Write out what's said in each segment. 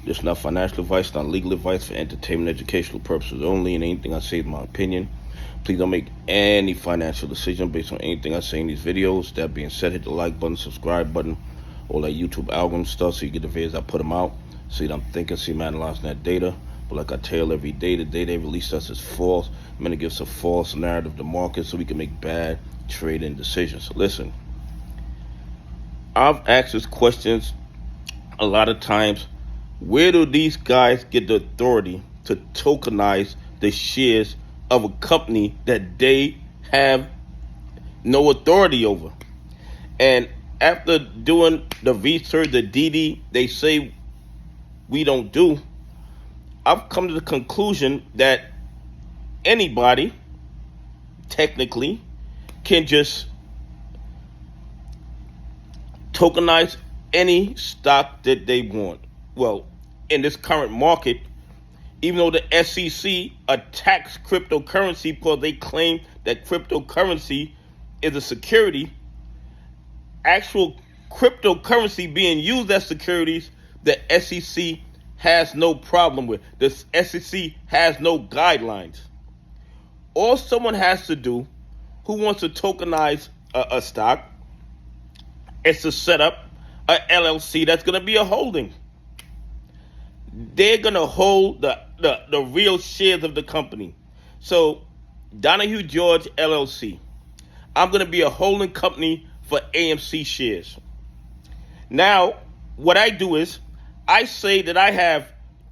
This is not financial advice, not legal advice, for entertainment, educational purposes only, and anything I say is my opinion. Please don't make any financial decision based on anything I say in these videos. That being said, hit the like button, subscribe button, all that YouTube algorithm stuff so you get the videos I put them out. See what I'm thinking, see I'm analyzing that data. But like I tell every day, the data they release us is false. I'm going to give us a false narrative to market so we can make bad trading decisions. So listen, I've asked these questions a lot of times. Where do these guys get the authority to tokenize the shares of a company that they have no authority over? And after doing the research, the DD, they say we don't do, I've come to the conclusion that anybody technically can just tokenize any stock that they want. Well, in this current market, even though the SEC attacks cryptocurrency because they claim that cryptocurrency is a security, actual cryptocurrency being used as securities, the SEC has no problem with. The SEC has no guidelines. All someone has to do who wants to tokenize a stock is to set up a LLC that's going to be a holding. They're going to hold the real shares of the company. So Donnahue George LLC, I'm going to be a holding company for AMC shares. Now, what I do is I say that I have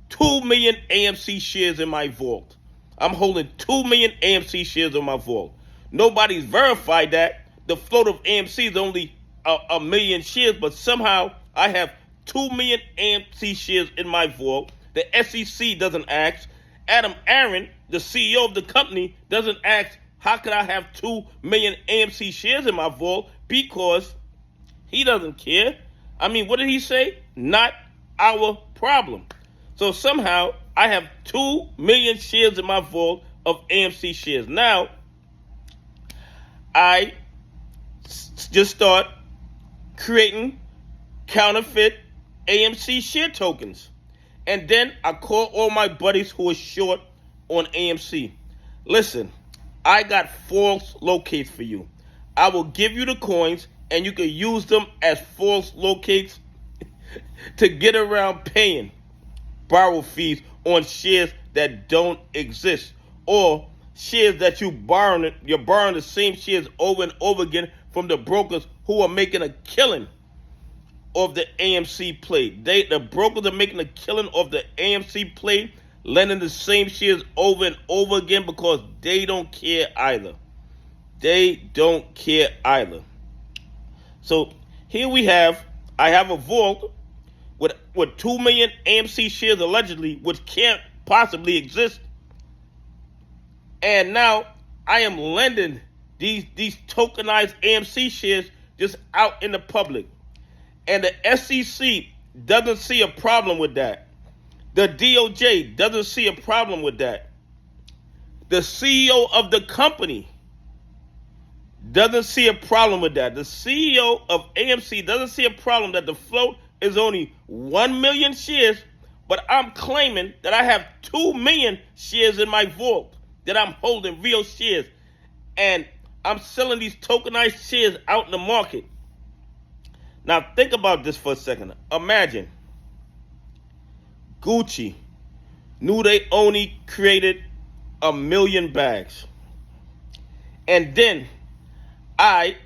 2 million AMC shares in my vault. I'm holding 2 million AMC shares in my vault. Nobody's verified that. The float of AMC is only a million shares, but somehow I have 2 million AMC shares in my vault. The SEC doesn't ask. Adam Aron, the CEO of the company, doesn't ask, how could I have 2 million AMC shares in my vault? Because he doesn't care. I mean, what did he say? Not our problem. So somehow I have 2 million shares in my vault of AMC shares. Now, I just start creating counterfeit AMC share tokens. And then I call all my buddies who are short on AMC. Listen, I got false locates for you. I will give you the coins and you can use them as false locates to get around paying borrow fees on shares that don't exist, or shares that you're borrowing the same shares over and over again from the brokers who are making a killing of the AMC play. The brokers are making a killing of the AMC play, lending the same shares over and over again because they don't care either. They don't care either. So here I have a vault with 2 million AMC shares allegedly, which can't possibly exist. And now I am lending these tokenized AMC shares just out in the public. And the SEC doesn't see a problem with that. The DOJ doesn't see a problem with that. The CEO of the company doesn't see a problem with that. The CEO of AMC doesn't see a problem that the float is only 1 million shares, but I'm claiming that I have 2 million shares in my vault, that I'm holding real shares, and I'm selling these tokenized shares out in the market. Now think about this for a second. Imagine Gucci knew they only created 1 million bags. And then I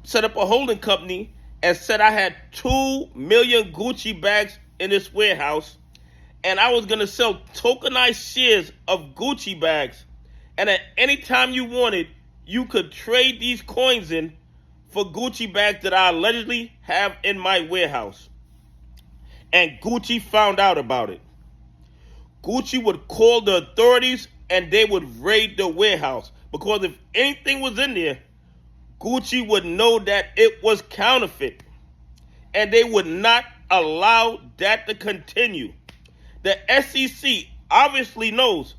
set up a holding company and said I had 2 million Gucci bags in this warehouse, and I was going to sell tokenized shares of Gucci bags. And at any time you wanted, you could trade these coins in for Gucci bags that I allegedly have in my warehouse. And Gucci found out about it. Gucci would call the authorities and they would raid the warehouse, because if anything was in there, Gucci would know that it was counterfeit, and they would not allow that to continue. The SEC obviously knows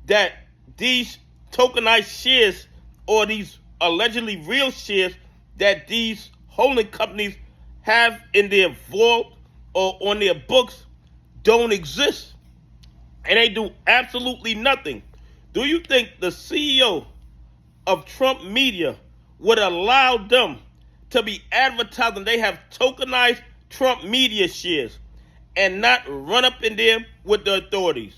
that these tokenized shares, or these allegedly real shares that these holding companies have in their vault or on their books, don't exist. And they do absolutely nothing. Do you think the CEO of Trump Media would allow them to be advertising they have tokenized Trump Media shares and not run up in there with the authorities?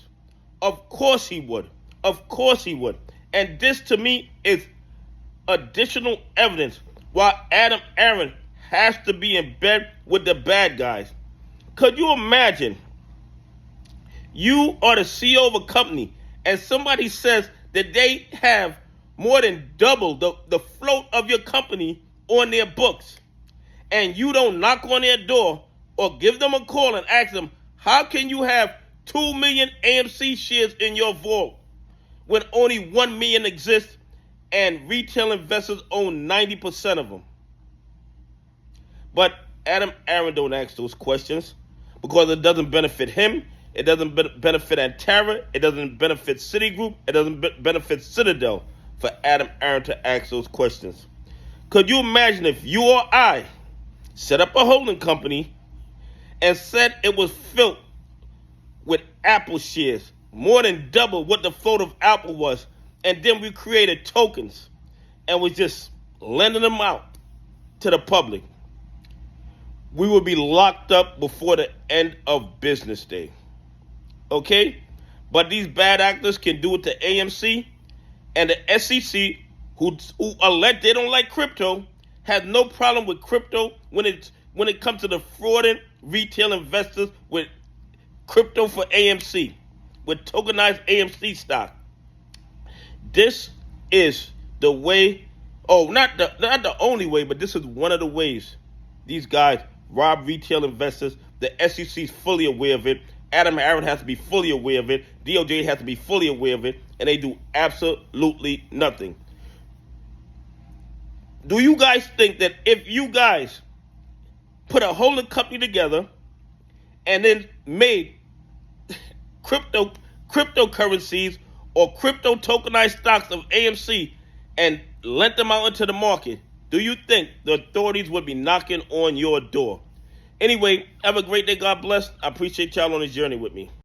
Of course he would. Of course he would. And this to me is additional evidence why Adam Aron has to be in bed with the bad guys. Could you imagine? You are the CEO of a company and somebody says that they have more than double the float of your company on their books, and you don't knock on their door or give them a call and ask them, how can you have 2 million AMC shares in your vault when only 1 million exists and retail investors own 90% of them? But Adam Aron don't ask those questions because it doesn't benefit him. It doesn't benefit Antara. It doesn't benefit Citigroup. It doesn't benefit Citadel for Adam Aron to ask those questions. Could you imagine if you or I set up a holding company and said it was filled with Apple shares, more than double what the float of Apple was, and then we created tokens and was just lending them out to the public? We would be locked up before the end of business day. Okay? But these bad actors can do it to AMC, and the SEC, who elect they don't like crypto, has no problem with crypto when it comes to the fraudulent retail investors with crypto for AMC, with tokenized AMC stock. This is the way, not the only way, but this is one of the ways these guys rob retail investors. The SEC is fully aware of it. Adam Aron has to be fully aware of it. DOJ has to be fully aware of it. And they do absolutely nothing. Do you guys think that if you guys put a holding company together and then made cryptocurrencies or crypto tokenized stocks of AMC and lent them out into the market, do you think the authorities would be knocking on your door? Anyway, have a great day. God bless. I appreciate y'all on this journey with me.